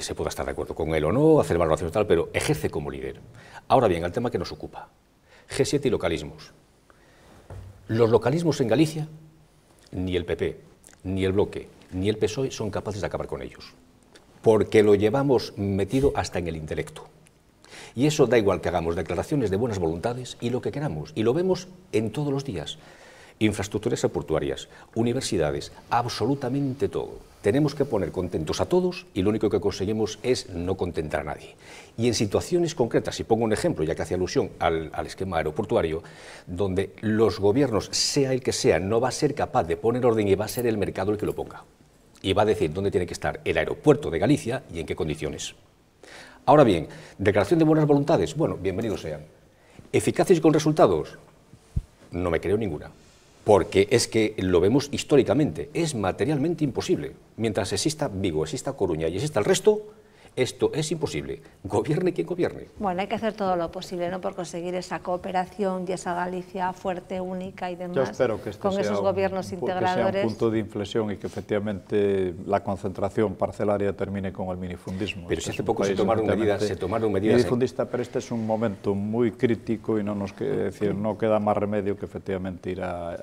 Se pueda estar de acuerdo con él o no, hacer valoraciones tal, pero ejerce como líder. Ahora bien, al tema que nos ocupa, G7 y localismos. Los localismos en Galicia, ni el PP, ni el Bloque, ni el PSOE son capaces de acabar con ellos, porque lo llevamos metido hasta en el intelecto. Y eso da igual que hagamos declaraciones de buenas voluntades y lo que queramos, y lo vemos en todos los días. infraestructuras aeroportuarias, universidades, absolutamente todo. Tenemos que poner contentos a todos y lo único que conseguimos es no contentar a nadie. Y en situaciones concretas, y pongo un ejemplo, ya que hace alusión al esquema aeroportuario, donde los gobiernos, sea el que sea, no va a ser capaz de poner orden y va a ser el mercado el que lo ponga. Y va a decir dónde tiene que estar el aeropuerto de Galicia y en qué condiciones. Ahora bien, declaración de buenas voluntades, bueno, bienvenidos sean. ¿Eficaces y con resultados? No me creo ninguna. Porque es que lo vemos históricamente, es materialmente imposible. Mientras exista Vigo, exista Coruña y exista el resto, esto es imposible, gobierne quien gobierne. Bueno, hay que hacer todo lo posible, ¿no?, por conseguir esa cooperación y esa Galicia fuerte, única y demás. Yo espero que con esos gobiernos integradores. Que sea un punto de inflexión y que efectivamente la concentración parcelaria termine con el minifundismo. Pero si hace poco se tomaron medidas... Minifundista, pero este es un momento muy crítico y no nos decir, no queda más remedio que efectivamente ir a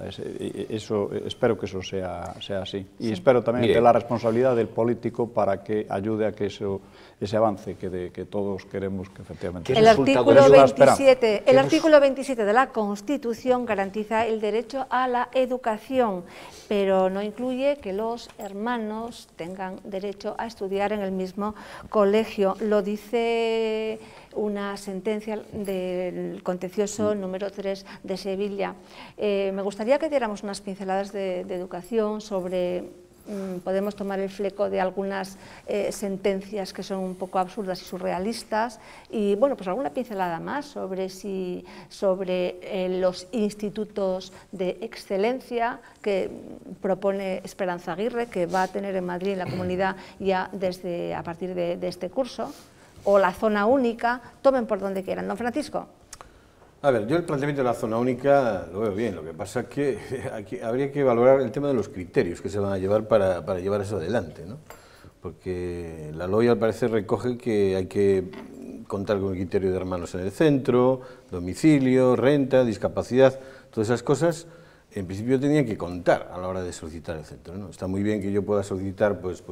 eso. Espero que eso sea así. Y espero también que la responsabilidad del político para que ayude a que ese avance que todos queremos que efectivamente... El artículo 27 de la Constitución garantiza el derecho a la educación, pero no incluye que los hermanos tengan derecho a estudiar en el mismo colegio. Lo dice una sentencia del contencioso número 3 de Sevilla. Me gustaría que diéramos unas pinceladas de educación sobre... Podemos tomar el fleco de algunas sentencias que son un poco absurdas y surrealistas y, bueno, pues alguna pincelada más sobre los institutos de excelencia que propone Esperanza Aguirre, que va a tener en Madrid, en la comunidad, ya a partir de este curso, o la zona única. Tomen por donde quieran. Don Francisco. A ver, yo el planteamiento de la zona única lo veo bien, lo que pasa es que aquí habría que valorar el tema de los criterios que se van a llevar para llevar eso adelante, ¿no? Porque la LOI al parecer recoge que hay que contar con el criterio de hermanos en el centro, domicilio, renta, discapacidad, todas esas cosas en principio tenían que contar a la hora de solicitar el centro, ¿no? Está muy bien que yo pueda solicitar pues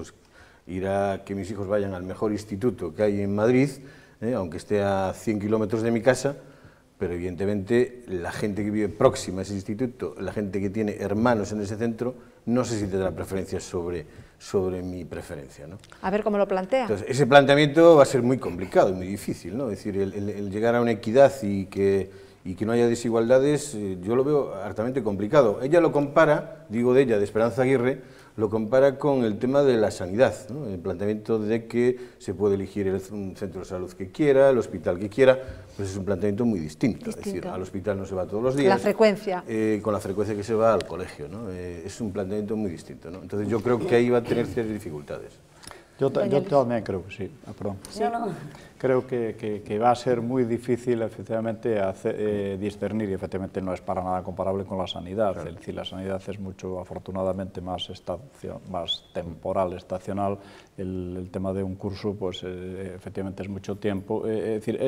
ir a que mis hijos vayan al mejor instituto que hay en Madrid, aunque esté a 100 kilómetros de mi casa, pero evidentemente la gente que vive próxima a ese instituto, la gente que tiene hermanos en ese centro, no sé si tendrá preferencia sobre mi preferencia, ¿no? A ver cómo lo plantea. Entonces, ese planteamiento va a ser muy complicado y muy difícil, ¿no? Es decir, el llegar a una equidad y que no haya desigualdades, yo lo veo hartamente complicado. Ella lo compara, digo de ella, de Esperanza Aguirre, lo compara con el tema de la sanidad, ¿no? El planteamiento de que se puede elegir un centro de salud que quiera, el hospital que quiera, pues es un planteamiento muy distinto. Es decir, al hospital no se va todos los días. La frecuencia. Con la frecuencia que se va al colegio, ¿no? Es un planteamiento muy distinto, ¿no? Entonces yo creo que ahí va a tener ciertas dificultades. Yo también creo que sí. Perdón. Sí. No. Creo que va a ser muy difícil efectivamente discernir, y efectivamente no es para nada comparable con la sanidad. Claro. Es decir, la sanidad es mucho, afortunadamente, más temporal, estacional. El tema de un curso, pues efectivamente es mucho tiempo. Es decir,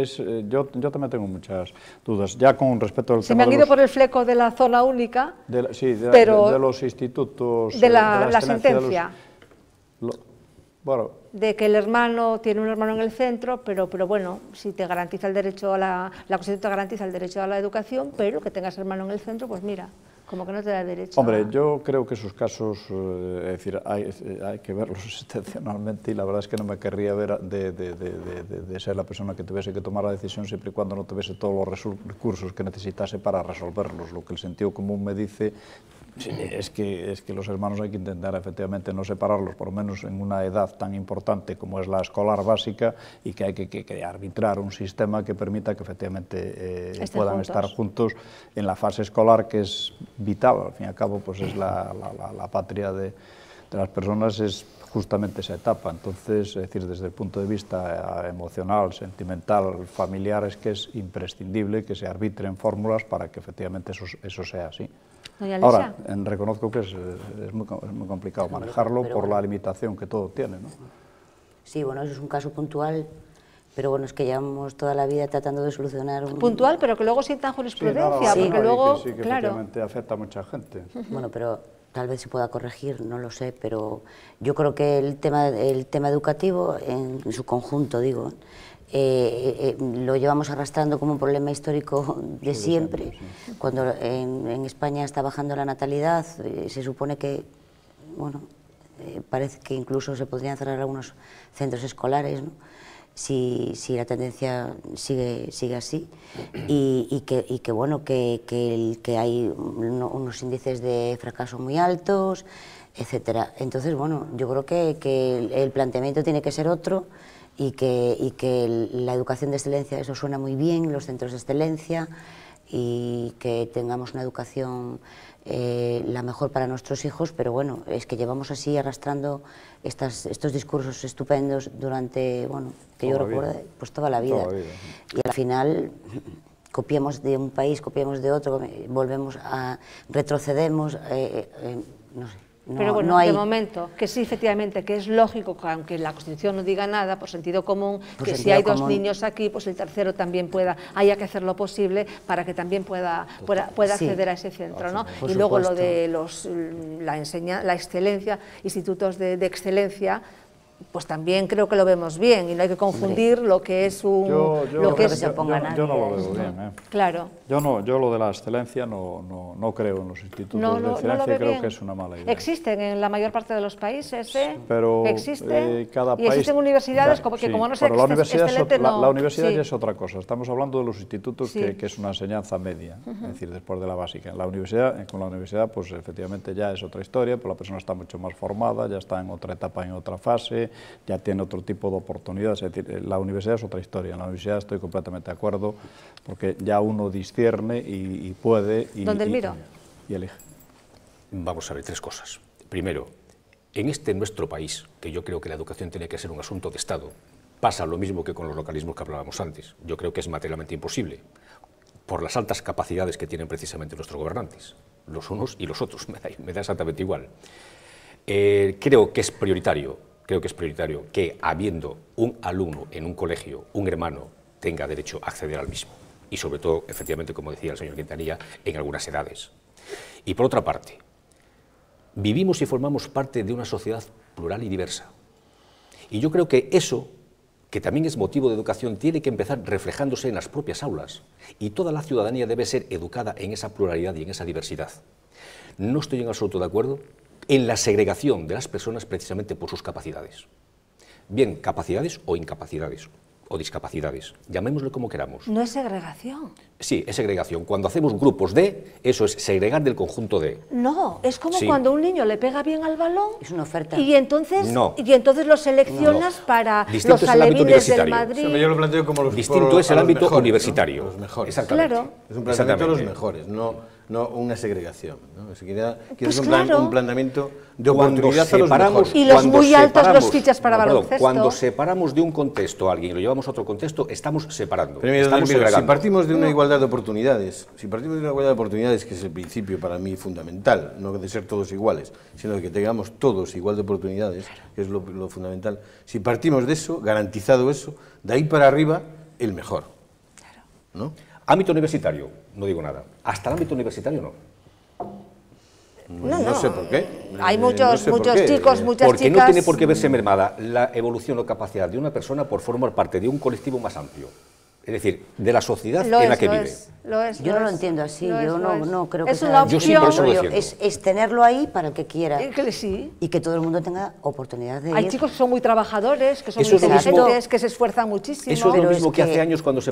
yo también tengo muchas dudas. Ya con respecto al tema... Se me han ido por el fleco de la zona única, de los institutos... De la sentencia. Bueno, de que el hermano tiene un hermano en el centro, pero bueno, si te garantiza el derecho a la Constitución te garantiza el derecho a la educación, pero que tengas hermano en el centro, pues mira, como que no te da derecho. Hombre, yo creo que esos casos, es decir, hay que verlos excepcionalmente y la verdad es que no me querría ver de ser la persona que tuviese que tomar la decisión siempre y cuando no tuviese todos los recursos que necesitase para resolverlos. Lo que el sentido común me dice es que los hermanos hay que intentar efectivamente no separarlos, por lo menos en una edad tan importante como es la escolar básica, y que hay que arbitrar un sistema que permita que efectivamente puedan estar juntos en la fase escolar, que es vital. Al fin y al cabo, pues es la patria de las personas, es justamente esa etapa. Entonces, es decir, desde el punto de vista emocional, sentimental, familiar, es que es imprescindible que se arbitren fórmulas para que efectivamente eso sea así. Ahora, reconozco que es muy complicado manejarlo por la limitación que todo tiene, ¿no? Sí, bueno, eso es un caso puntual, pero bueno, es que llevamos toda la vida tratando de solucionar un... Puntual, pero que luego sientan jurisprudencia, porque luego, que efectivamente afecta a mucha gente. Bueno, pero tal vez se pueda corregir, no lo sé, pero yo creo que el tema educativo, en su conjunto, digo, lo llevamos arrastrando como un problema histórico de siempre. Cuando en España está bajando la natalidad, se supone que, bueno, parece que incluso se podrían cerrar algunos centros escolares, ¿no? Si la tendencia sigue así, y que bueno, que hay unos índices de fracaso muy altos, etcétera. Entonces, bueno, yo creo que el planteamiento tiene que ser otro, y que la educación de excelencia, eso suena muy bien, los centros de excelencia, y que tengamos una educación la mejor para nuestros hijos, pero bueno, es que llevamos así arrastrando estos discursos estupendos durante, bueno, que yo recuerdo, pues toda la vida. Y al final copiamos de un país, copiamos de otro, retrocedemos, no sé. Pero bueno, de momento, que sí, efectivamente, que es lógico, que aunque la Constitución no diga nada, por sentido común, que si hay dos niños aquí, pues el tercero también haya que hacer lo posible para que también pueda acceder a ese centro, ¿no? Y luego lo de la excelencia, institutos de excelencia, pues también creo que lo vemos bien, y no hay que confundir lo que es un... Yo no lo veo bien. Claro. Yo lo de la excelencia no creo en los institutos de excelencia, creo que es una mala idea. Existen en la mayor parte de los países, pero existen, cada país, y existen universidades como no se excelente, no... La universidad ya es otra cosa, estamos hablando de los institutos que es una enseñanza media, es decir, después de la básica. Con la universidad, pues efectivamente ya es otra historia, pues la persona está mucho más formada, ya está en otra etapa, en otra fase, ya tiene otro tipo de oportunidades. Es decir, la universidad es otra historia. En la universidad estoy completamente de acuerdo, porque ya uno discierne y puede y elige. Vamos a ver 3 cosas. Primero, en nuestro país, que yo creo que la educación tiene que ser un asunto de Estado, pasa lo mismo que con los localismos que hablábamos antes. Yo creo que es materialmente imposible, por las altas capacidades que tienen precisamente nuestros gobernantes, los unos y los otros, me da exactamente igual. Creo que es prioritario que, habiendo un alumno en un colegio, un hermano tenga derecho a acceder al mismo. Y sobre todo, efectivamente, como decía el señor Quintanilla, en algunas edades. Y por otra parte, vivimos y formamos parte de una sociedad plural y diversa. Y yo creo que eso, que también es motivo de educación, tiene que empezar reflejándose en las propias aulas. Y toda la ciudadanía debe ser educada en esa pluralidad y en esa diversidad. No estoy en absoluto de acuerdo en la segregación de las personas precisamente por sus capacidades. Bien, capacidades o incapacidades, o discapacidades, llamémoslo como queramos. No es segregación. Sí, es segregación. Cuando hacemos grupos de, eso es segregar del conjunto de. No, es como cuando a un niño le pega bien al balón. Es una oferta. Y entonces lo seleccionas para los alevines del Madrid. Yo lo planteo como los distinto es el ámbito mejores, universitario. ¿no? Los mejores. Exactamente. Claro. Es un planteamiento de los mejores, no una segregación, ¿no? Si quieres un planteamiento de oportunidad a los mejores. Y los muy altos los fichas para baloncesto. Cuando separamos de un contexto a alguien y lo llevamos a otro contexto, estamos separando. Pero mira, si partimos de una igualdad de oportunidades, que es el principio para mí fundamental, no de ser todos iguales, sino de que tengamos todos igual de oportunidades, que es lo fundamental. Si partimos de eso, garantizado eso, de ahí para arriba, el mejor. ¿No? Ámbito universitario, no digo nada. Hasta el ámbito universitario no. No sé por qué. Hay muchos chicos, muchas porque chicas... no tiene por qué verse mermada la evolución o capacidad de una persona por formar parte de un colectivo más amplio. Es decir, de la sociedad en la que vive. Yo no lo entiendo así, yo no creo que sea... Es una opción. Es tenerlo ahí para el que quiera. Sí. Y que todo el mundo tenga oportunidad de ir. Hay chicos que son muy trabajadores, que son muy inteligentes, que se esfuerzan muchísimo. Eso es lo mismo que hace años cuando se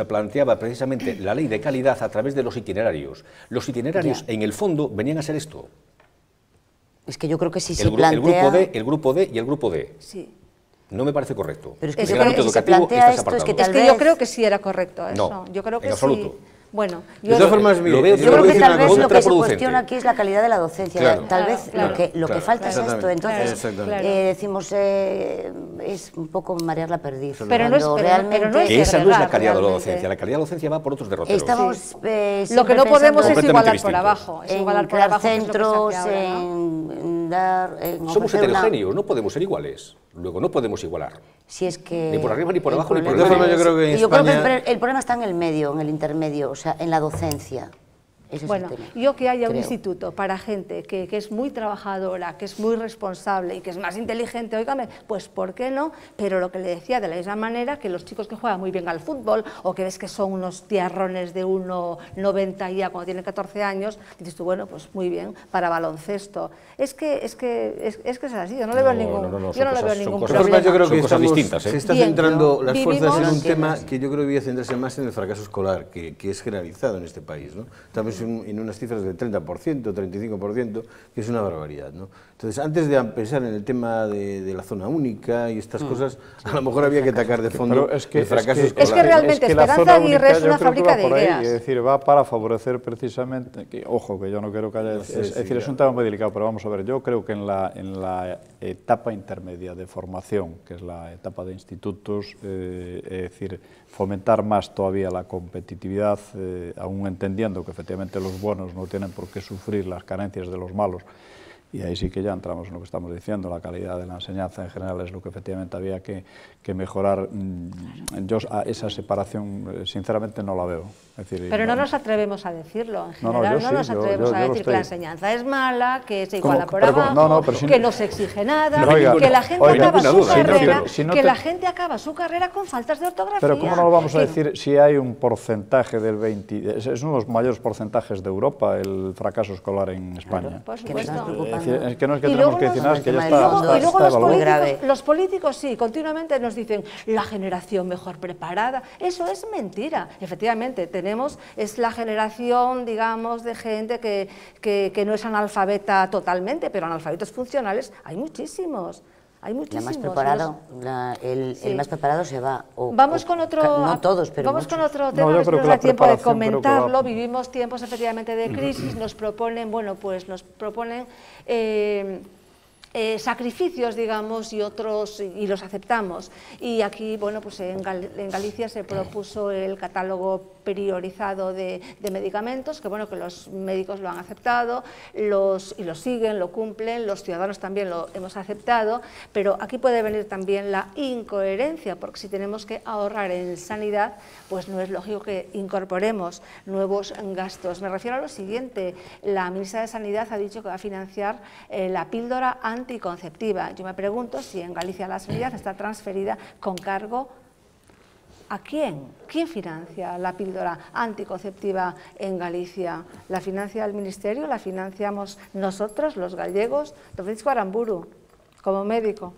planteaba precisamente la ley de calidad a través de los itinerarios. Los itinerarios, en el fondo, venían a ser esto. Es que yo creo que si se plantea... El grupo D y el grupo D. Sí. No me parece correcto. Pero es que en el ámbito educativo está separado. Es que yo creo que sí era correcto eso. No, yo creo que en absoluto. Sí. Bueno, de todas formas, yo creo que tal vez lo que se cuestiona aquí es la calidad de la docencia. Claro, tal vez lo que falta es esto. Entonces decimos es un poco marear la perdiz. Pero no es esa no es la calidad de la docencia. La calidad de la docencia va por otros derroteros. Estamos lo que no podemos es igualar distinto. por abajo. Es en igualar por crear abajo, centros, en dar... Somos heterogéneos, no podemos ser iguales. Luego no podemos igualar. Si es que ni por arriba, ni por abajo, ni por el medio. Yo creo que yo creo que el problema está en el medio, en el intermedio, o sea, en la docencia. Ese bueno, es el tema, yo que haya un creo. instituto para gente que es muy trabajadora, que es muy responsable y que es más inteligente, óigame, pues ¿por qué no? Pero lo que le decía, de la misma manera que los chicos que juegan muy bien al fútbol o que ves que son unos tiarrones de 1,90 ya cuando tienen 14 años, dices tú, bueno, pues muy bien, para baloncesto. Es que es así, yo no le veo ningún problema. Yo creo que son cosas distintas, se ¿eh? está Bien, centrando las fuerzas en un vivimos- tema que yo creo que debía centrarse más en el fracaso escolar, que es generalizado en este país, ¿no? Estamos en unas cifras del 30%, 35%, que es una barbaridad, ¿no? Entonces, antes de pensar en el tema de la zona única y estas cosas, a lo mejor había que atacar de fondo Pero el fracaso escolar. Es que realmente la Esperanza zona Aguirre única es yo una creo que fábrica va por de ahí, ideas. Es decir, va para favorecer precisamente, ojo, que yo no quiero que haya... No sé, es decir, es un tema muy delicado, pero vamos a ver, yo creo que en la etapa intermedia de formación, que es la etapa de institutos, es decir, fomentar más todavía la competitividad, aún entendiendo que efectivamente los buenos no tienen por qué sufrir las carencias de los malos, y ahí sí que ya entramos en lo que estamos diciendo, la calidad de la enseñanza en general es lo que efectivamente había que mejorar. Yo a esa separación sinceramente no la veo. Es decir, Pero no nos atrevemos a decirlo, en No, general yo no sí, nos atrevemos yo a lo decir que la estoy. enseñanza es mala, que se iguala por pero abajo, pero si que no- no se exige nada, No, oiga, que la gente oiga, acaba ninguna su duda, carrera, si no que te- la gente acaba su carrera con faltas de ortografía. Pero ¿cómo no lo vamos a Que- decir si hay un porcentaje del 20... Es uno de los mayores porcentajes de Europa el fracaso escolar en España. Por Que nos supuesto. estamos preocupando. Es que no es que Y tenemos luego que decir nos- nada, es que ya y está, luego- está, y luego está los evaluado. grave. políticos sí, continuamente nos dicen la generación mejor preparada. Eso es mentira. Efectivamente, es la generación, digamos, de gente que no es analfabeta totalmente, pero analfabetos funcionales hay muchísimos. Hay La muchísimos. más preparado, Sí. el más preparado se va. Vamos con otro, No todos, pero vamos con muchos. otro No, tema, yo a ver si creo nos que da la tiempo de preparación creo que va- comentarlo. Vivimos tiempos efectivamente de crisis, nos proponen, bueno, pues nos proponen sacrificios, digamos, y los aceptamos. Y aquí, bueno, pues en Galicia se propuso el catálogo priorizado de medicamentos, que bueno, que los médicos lo han aceptado, y lo siguen, lo cumplen, los ciudadanos también lo hemos aceptado, pero aquí puede venir también la incoherencia, porque si tenemos que ahorrar en sanidad, pues no es lógico que incorporemos nuevos gastos. Me refiero a lo siguiente, la ministra de Sanidad ha dicho que va a financiar la píldora anticonceptiva. Yo me pregunto si en Galicia la sanidad está transferida con cargo ¿a quién? ¿Quién financia la píldora anticonceptiva en Galicia? ¿La financia el Ministerio? ¿La financiamos nosotros, los gallegos? Don Francisco Aramburu, como médico.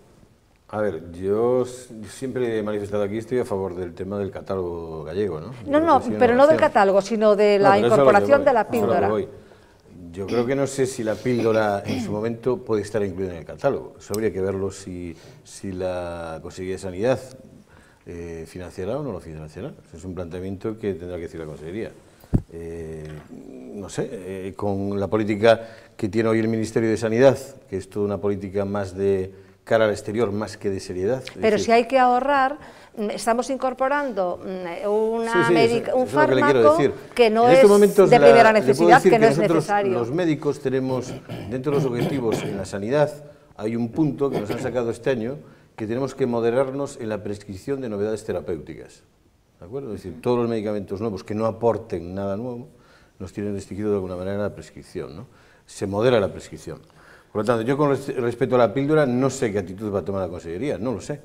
A ver, yo siempre he manifestado aquí, estoy a favor del tema del catálogo gallego, ¿no? No, pero no del catálogo, sino de la incorporación de la píldora. Yo creo que no sé si la píldora en su momento puede estar incluida en el catálogo. Eso habría que verlo si la Consejería de Sanidad financiará o no lo financiará. Ese es un planteamiento que tendrá que decir la Consejería. No sé, con la política que tiene hoy el Ministerio de Sanidad, que es toda una política más de cara al exterior, más que de seriedad. Pero si hay que ahorrar, estamos incorporando un fármaco que no es de primera necesidad, que no es necesario. Los médicos tenemos, dentro de los objetivos en la sanidad, hay un punto que nos han sacado este año, que tenemos que moderarnos en la prescripción de novedades terapéuticas. ¿De acuerdo? Es decir, todos los medicamentos nuevos que no aporten nada nuevo, nos tienen restringido de alguna manera la prescripción, ¿no? Se modera la prescripción. Por lo tanto, yo con respecto a la píldora no sé qué actitud va a tomar la Consejería, no lo sé.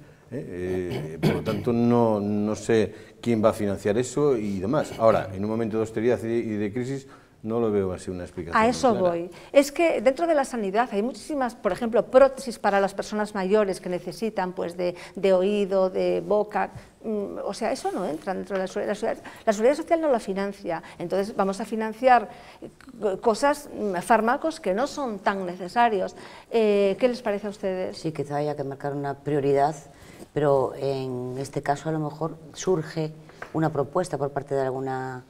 Por lo tanto, no sé quién va a financiar eso y demás. Ahora, en un momento de austeridad y de crisis, no lo veo así una explicación. A eso clara. voy. Es que dentro de la sanidad hay muchísimas, por ejemplo, prótesis para las personas mayores que necesitan pues, de oído, de boca. O sea, eso no entra dentro de la seguridad. La seguridad social no la financia. Entonces vamos a financiar cosas, fármacos que no son tan necesarios. ¿Qué les parece a ustedes? Sí, quizá haya que marcar una prioridad, pero en este caso a lo mejor surge una propuesta por parte de alguna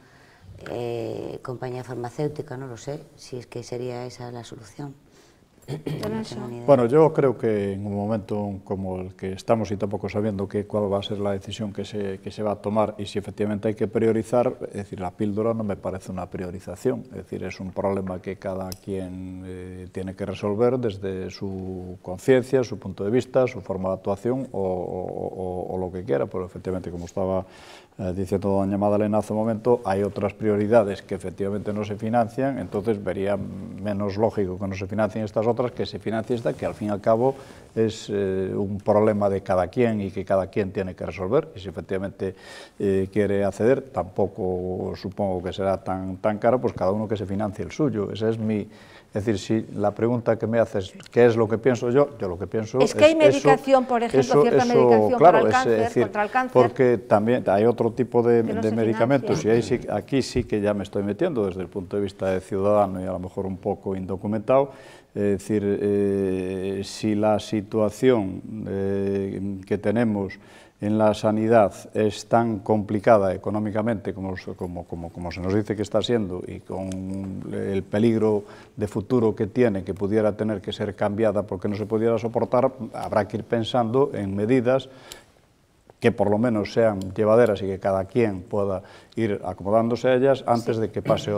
compañía farmacéutica, no lo sé, si es que sería esa la solución. No tengo ni idea. Bueno, yo creo que en un momento como el que estamos y tampoco sabiendo cuál va a ser la decisión que se va a tomar y si efectivamente hay que priorizar, es decir, la píldora no me parece una priorización, es decir, es un problema que cada quien tiene que resolver desde su conciencia, su punto de vista, su forma de actuación o lo que quiera, pero efectivamente como estaba diciendo doña Madalena hace un momento, hay otras prioridades que efectivamente no se financian, entonces vería menos lógico que no se financien estas otras, que se financie esta, que al fin y al cabo es un problema de cada quien y que cada quien tiene que resolver, y si efectivamente quiere acceder, tampoco supongo que será tan caro, pues cada uno que se financie el suyo. Esa es mi... Es decir, si la pregunta que me haces, ¿qué es lo que pienso yo? Yo lo que pienso es que hay medicación, por ejemplo, cierta medicación claro, para el cáncer, decir, contra el cáncer. porque también hay otro tipo de medicamentos, y financia. aquí sí que ya me estoy metiendo desde el punto de vista de ciudadano y a lo mejor un poco indocumentado. Es decir, si la situación que tenemos en la sanidad es tan complicada económicamente como se nos dice que está siendo, y con el peligro de futuro que tiene, que pudiera tener que ser cambiada porque no se pudiera soportar, habrá que ir pensando en medidas que por lo menos sean llevaderas y que cada quien pueda ir acomodándose a ellas antes de que pase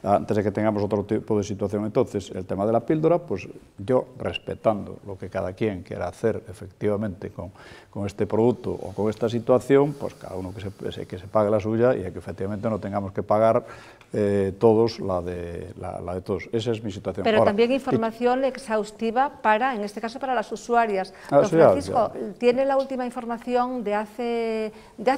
antes de que tengamos otro tipo de situación. Entonces, el tema de la píldora, pues yo, respetando lo que cada quien quiera hacer efectivamente con este producto o con esta situación, pues cada uno que se pague la suya, y que efectivamente no tengamos que pagar todos la de todos. Esa es mi situación. Pero ahora, también información exhaustiva en este caso, para las usuarias. Don sí, Francisco, ¿tiene la última información de hace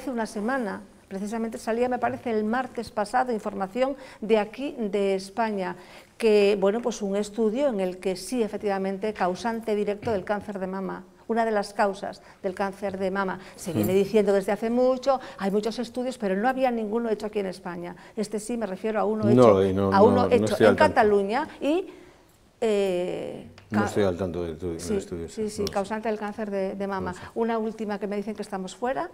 una semana? Precisamente salía, me parece, el martes pasado, información de aquí, de España, que, bueno, pues un estudio en el que sí, efectivamente, causante directo del cáncer de mama. Una de las causas del cáncer de mama. Se viene diciendo desde hace mucho, hay muchos estudios, pero no había ninguno hecho aquí en España. Este sí, me refiero a uno hecho en Cataluña y... no estoy al tanto del estudio. Sí, causante del cáncer de mama. Una última que me dicen que estamos fuera.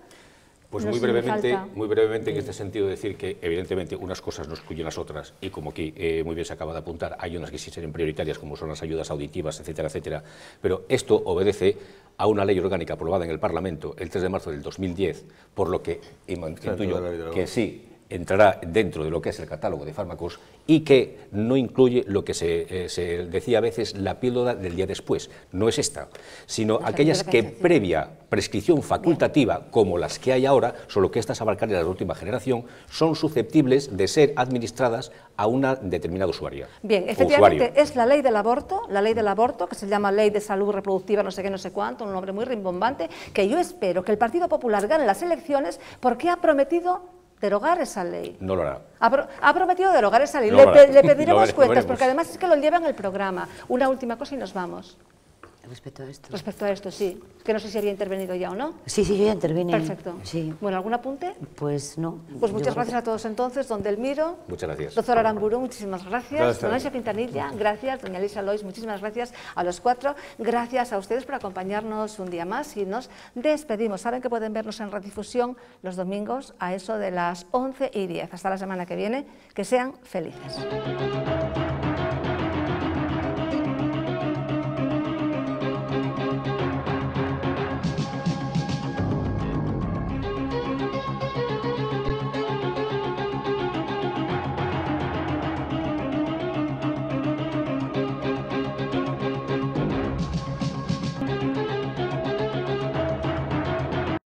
Pues no muy sé, brevemente en este sentido decir que evidentemente unas cosas no excluyen las otras, y como aquí muy bien se acaba de apuntar, hay unas que sí serían prioritarias, como son las ayudas auditivas, etcétera, etcétera, pero esto obedece a una ley orgánica aprobada en el Parlamento el 3 de marzo del 2010, por lo que intuyo que sí entrará dentro de lo que es el catálogo de fármacos, y que no incluye lo que se decía a veces la píldora del día después. No es esta, sino aquellas que previa prescripción facultativa, como las que hay ahora, solo que estas abarcan a la última generación, son susceptibles de ser administradas a una determinada usuaria. Bien, efectivamente es la ley del aborto, que se llama Ley de Salud Reproductiva, no sé qué, no sé cuánto, un nombre muy rimbombante, que yo espero que el Partido Popular gane las elecciones porque ha prometido derogar esa ley. No lo hará. Ha prometido derogar esa ley. No le pediremos cuentas, porque además es que lo lleva en el programa. Una última cosa y nos vamos. Respecto a esto. Respecto a esto, sí. Que no sé si había intervenido ya o no. Sí, yo ya intervine. Perfecto. Sí. Bueno, ¿algún apunte? Pues no. Pues muchas gracias a todos entonces, don Delmiro. Muchas gracias. Doctor Aramburu, muchísimas gracias. Don Anxo Quintanilla, gracias. Doña Elisa Lois, muchísimas gracias a los cuatro. Gracias a ustedes por acompañarnos un día más y nos despedimos. Saben que pueden vernos en redifusión los domingos a eso de las 11:10. Hasta la semana que viene. Que sean felices.